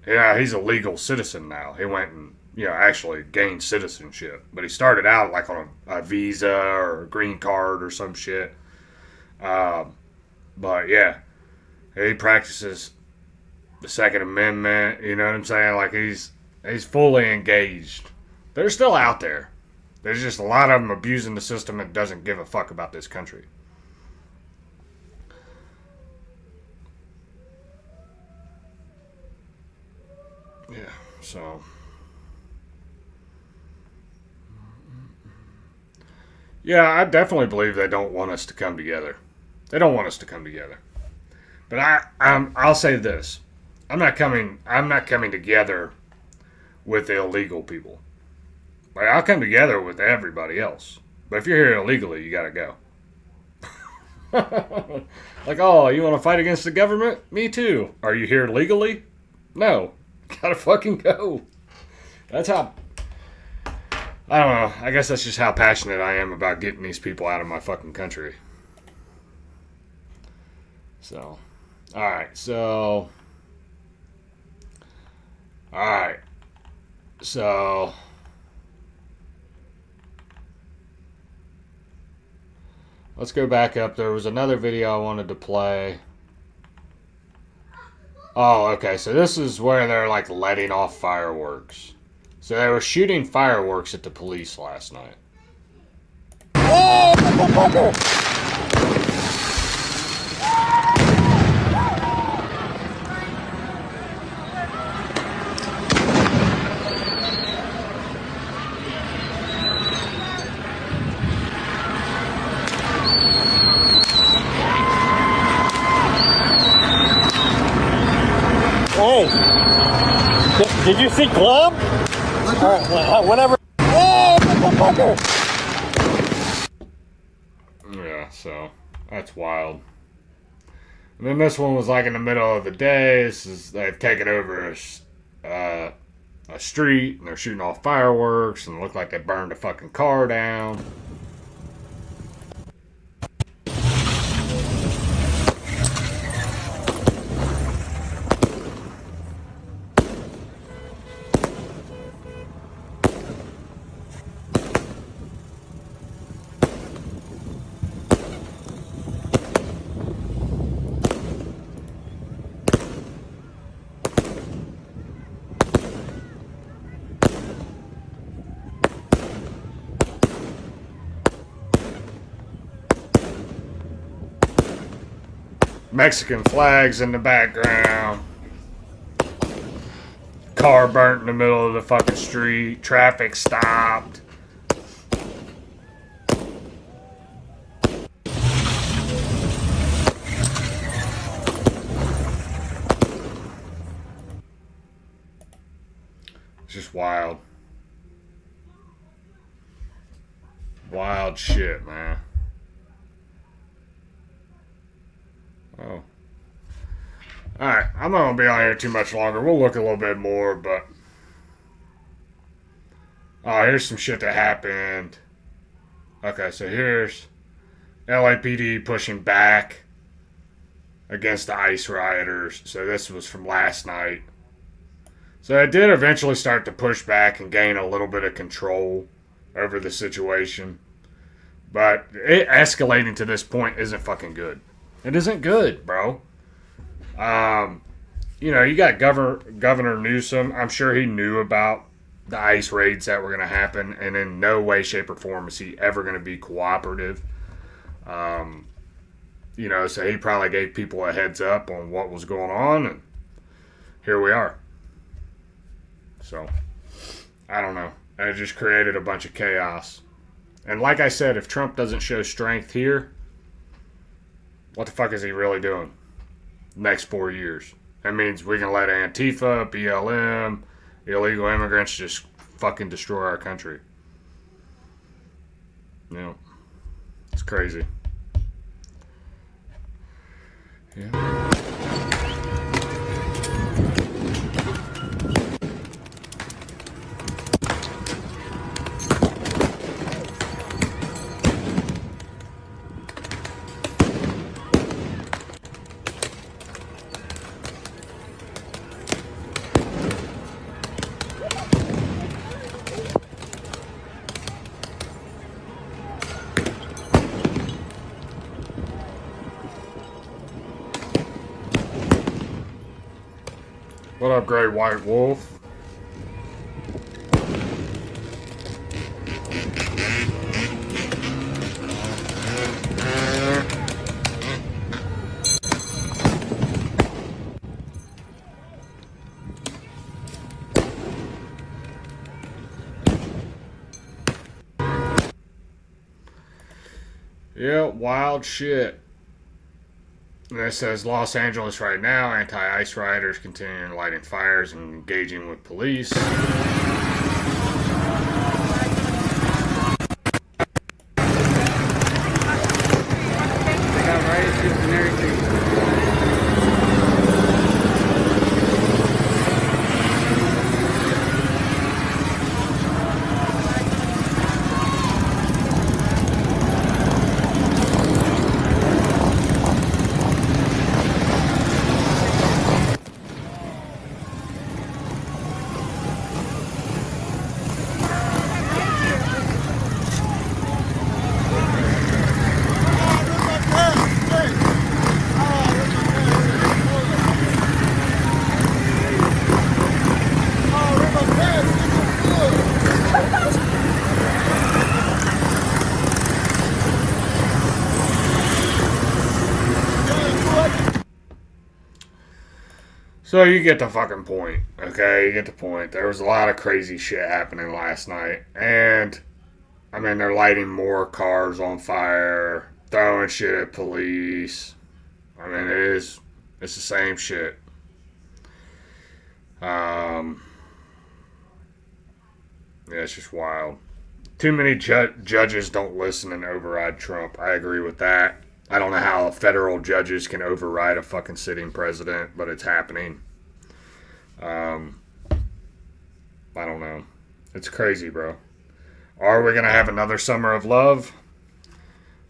Yeah, he's a legal citizen now. He went and, actually gained citizenship. But he started out like on a visa or a green card or some shit. But yeah, he practices the Second Amendment. You know what I'm saying? Like he's fully engaged. They're still out there. There's just a lot of them abusing the system and doesn't give a fuck about this country. Yeah, so... Yeah, I definitely believe they don't want us to come together. They don't want us to come together. But I'll say this. I'm not coming together with the illegal people. Like, I'll come together with everybody else. But if you're here illegally, you gotta go. Like, oh, you want to fight against the government? Me too. Are you here legally? No. Gotta fucking go. That's how... I don't know. I guess that's just how passionate I am about getting these people out of my fucking country. So, alright, so... Alright. So... Let's go back up. There was another video I wanted to play. Oh, okay. So this is where they're like letting off fireworks. So they were shooting fireworks at the police last night. Hey, did you see Club? Whatever. Yeah, so that's wild. And then this one was like in the middle of the day. They've taken over a street and they're shooting off fireworks and it looked like they burned a fucking car down. Mexican flags in the background. Car burnt in the middle of the fucking street. Traffic stopped. It's just wild. Wild shit, man. Oh. Alright, I'm not going to be on here too much longer. We'll look a little bit more, but... Oh, here's some shit that happened. Okay, so here's LAPD pushing back against the ICE rioters. So this was from last night. So it did eventually start to push back and gain a little bit of control over the situation. But it escalating to this point isn't fucking good. It isn't good, bro. You know, you got Governor Newsom. I'm sure he knew about the ICE raids that were going to happen, and in no way, shape, or form is he ever going to be cooperative. You know, so he probably gave people a heads up on what was going on, and here we are. So, I don't know. It just created a bunch of chaos. And like I said, if Trump doesn't show strength here, what the fuck is he really doing next 4 years? That means we can let Antifa, BLM, illegal immigrants just fucking destroy our country. You know, it's crazy. Yeah. What up, Great White Wolf? Yeah, wild shit. And it says Los Angeles right now, anti-ICE rioters continuing lighting fires and engaging with police. So you get the fucking point, okay? You get the point. There was a lot of crazy shit happening last night. And, I mean, they're lighting more cars on fire, throwing shit at police. I mean, it's the same shit. Yeah, it's just wild. Too many judges don't listen and override Trump. I agree with that. I don't know how federal judges can override a fucking sitting president, but it's happening. I don't know. It's crazy, bro. Are we going to have another summer of love?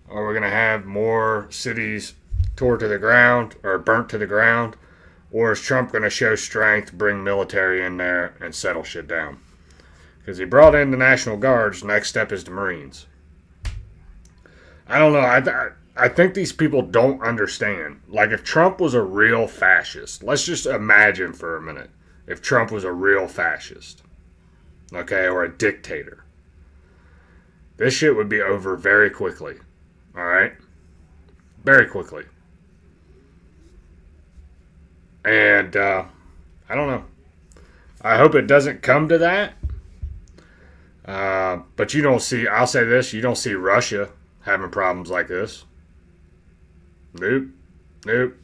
Are we going to have more cities tore to the ground or burnt to the ground? Or is Trump going to show strength, bring military in there, and settle shit down? Because he brought in the National Guards. Next step is the Marines. I don't know. I think these people don't understand. Like, if Trump was a real fascist, let's just imagine for a minute. If Trump was a real fascist, okay, or a dictator, this shit would be over very quickly. All right? Very quickly. And I don't know. I hope it doesn't come to that. But you don't see, I'll say this, you don't see Russia having problems like this. Nope. Nope.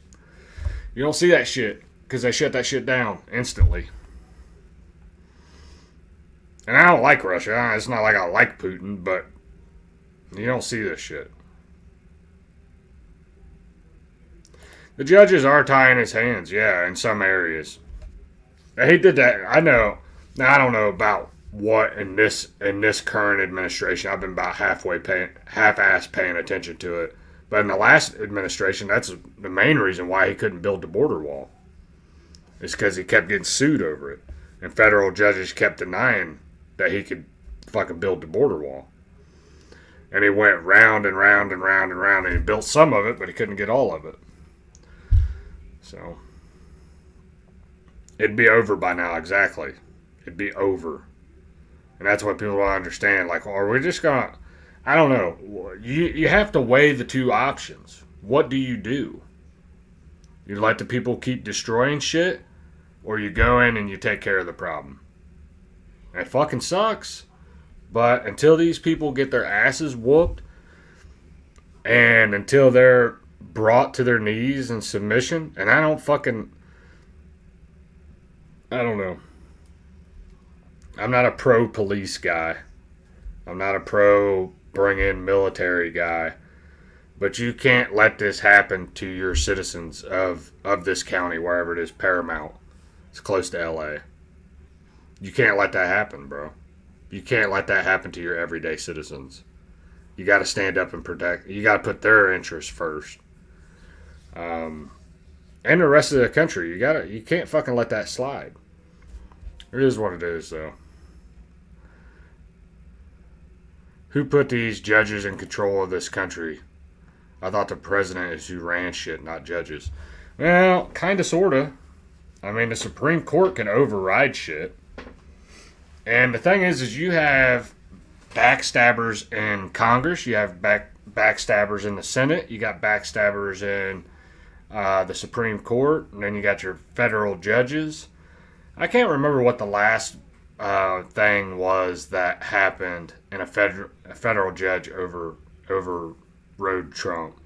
You don't see that shit because they shut that shit down instantly. And I don't like Russia. It's not like I like Putin, but you don't see this shit. The judges are tying his hands, yeah, in some areas. He did that. I know. Now I don't know about what in this current administration. I've been about half-ass paying attention to it. But in the last administration, that's the main reason why he couldn't build the border wall. It's because he kept getting sued over it, and federal judges kept denying that he could fucking build the border wall. And he went round and round and round and round, and he built some of it, but he couldn't get all of it. So it'd be over by now, exactly. It'd be over. And that's what people don't understand. Like, are we just going to... I don't know. You have to weigh the two options. What do? You let the people keep destroying shit, or you go in and you take care of the problem. And it fucking sucks. But until these people get their asses whooped, and until they're brought to their knees in submission, and I don't know. I'm not a pro-police guy. I'm not a pro-bring-in military guy. But you can't let this happen to your citizens of this county, wherever it is, Paramount. It's close to L.A. You can't let that happen, bro. You can't let that happen to your everyday citizens. You got to stand up and protect. You got to put their interests first. And the rest of the country, you can't fucking let that slide. It is what it is, though. Who put these judges in control of this country? I thought the president is who ran shit, not judges. Well, kinda, sorta. I mean, the Supreme Court can override shit. And the thing is you have backstabbers in Congress, you have backstabbers in the Senate, you got backstabbers in the Supreme Court, and then you got your federal judges. I can't remember what the last thing was that happened and a federal judge overrode Trump.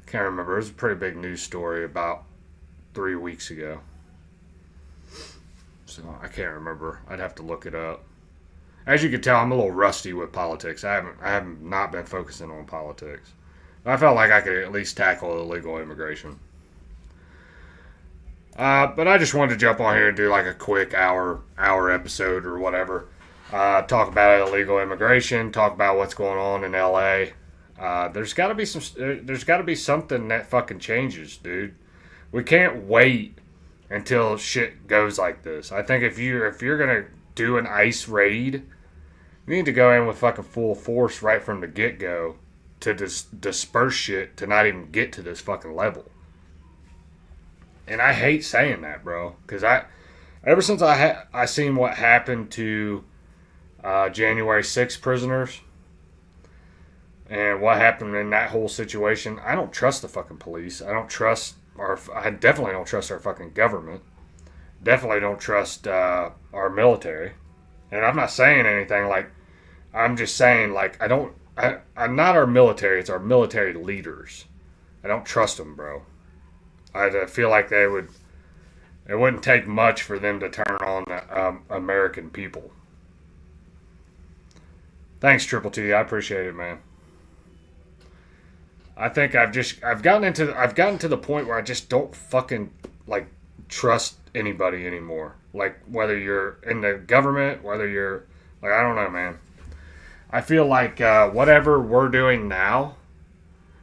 Can't remember. It was a pretty big news story about 3 weeks ago. So I can't remember. I'd have to look it up. As you can tell, I'm a little rusty with politics. I have not been focusing on politics. I felt like I could at least tackle illegal immigration. But I just wanted to jump on here and do like a quick hour episode or whatever. Talk about illegal immigration. Talk about what's going on in LA. There's got to be something that fucking changes, dude. We can't wait until shit goes like this. I think if you're gonna do an ICE raid, you need to go in with fucking full force right from the get go to disperse shit to not even get to this fucking level. And I hate saying that, bro, because ever since I seen what happened to January 6th prisoners and what happened in that whole situation, I don't trust the fucking police. I definitely don't trust our fucking government. Definitely don't trust our military. And I'm not saying anything like, I'm just saying like I'm not our military. It's our military leaders. I don't trust them, bro. I feel like it wouldn't take much for them to turn on the American people. Thanks, Triple T. I appreciate it, man. I think I've gotten to the point where I just don't fucking like trust anybody anymore. Like whether you're in the government, whether you're like, I don't know, man. I feel like whatever we're doing now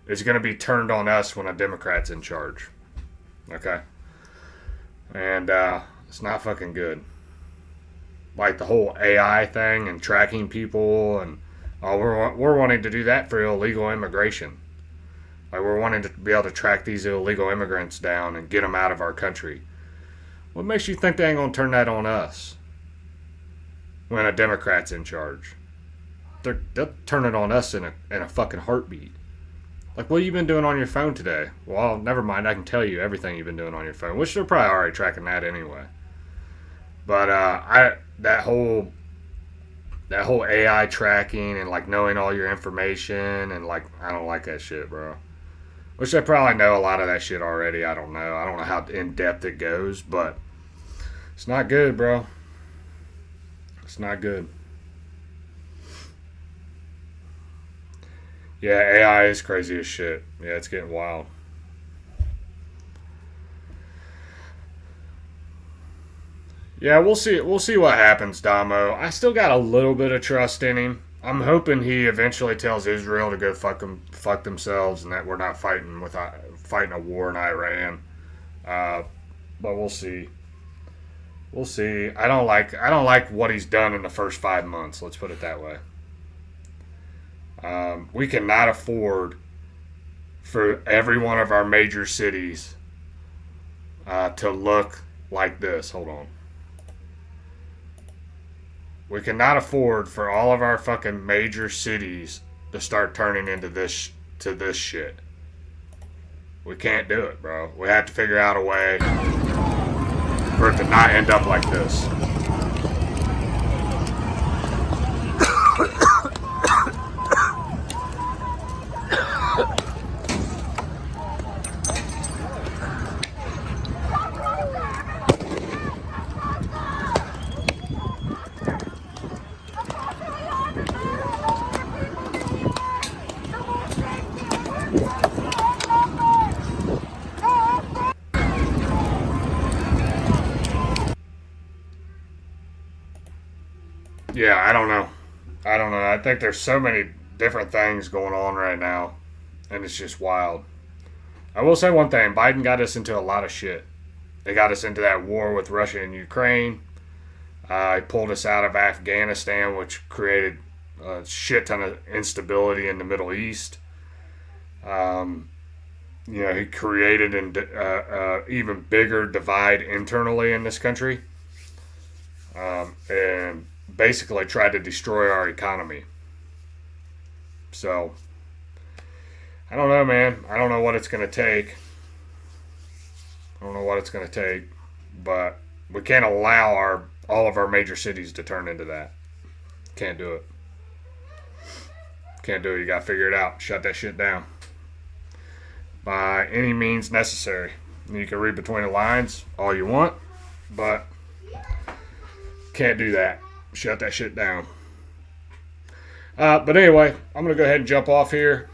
is going to be turned on us when a Democrat's in charge. Okay? And it's not fucking good. Like the whole AI thing and tracking people, and we're wanting to do that for illegal immigration. Like we're wanting to be able to track these illegal immigrants down and get them out of our country. What makes you think they ain't gonna turn that on us when a Democrat's in charge? They'll turn it on us in a fucking heartbeat. Like, what have you been doing on your phone today? Well, never mind. I can tell you everything you've been doing on your phone, which they're probably already tracking that anyway. But that whole AI tracking and like knowing all your information and like I don't like that shit, bro. Which they probably know a lot of that shit already. I don't know. I don't know how in depth it goes, but it's not good, bro. It's not good. Yeah, AI is crazy as shit. Yeah, it's getting wild. Yeah, we'll see. We'll see what happens, Damo. I still got a little bit of trust in him. I'm hoping he eventually tells Israel to go fuck themselves, and that we're not fighting a war in Iran. But we'll see. We'll see. I don't like what he's done in the first 5 months. Let's put it that way. We cannot afford for every one of our major cities to look like this. Hold on. We cannot afford for all of our fucking major cities to start turning into this shit. We can't do it, bro. We have to figure out a way for it to not end up like this. Yeah, I don't know. I think there's so many different things going on right now, and it's just wild. I will say one thing. Biden got us into a lot of shit. They got us into that war with Russia and Ukraine. He pulled us out of Afghanistan, which created a shit ton of instability in the Middle East. He created an even bigger divide internally in this country. And basically tried to destroy our economy. So, I don't know, man. I don't know what it's going to take. But we can't allow all of our major cities to turn into that. Can't do it. You got to figure it out. Shut that shit down. By any means necessary. You can read between the lines all you want, but can't do that. Shut that shit down. But anyway, I'm going to go ahead and jump off here.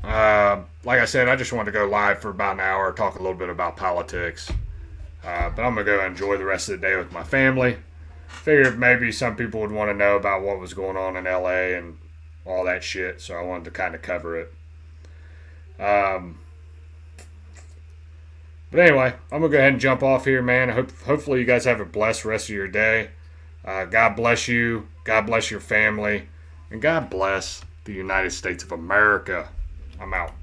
Like I said, I just wanted to go live for about an hour, talk a little bit about politics. But I'm going to go enjoy the rest of the day with my family. Figured maybe some people would want to know about what was going on in LA and all that shit, so I wanted to kind of cover it. But anyway, I'm going to go ahead and jump off here, man. Hopefully you guys have a blessed rest of your day. God bless you. God bless your family. And God bless the United States of America. I'm out.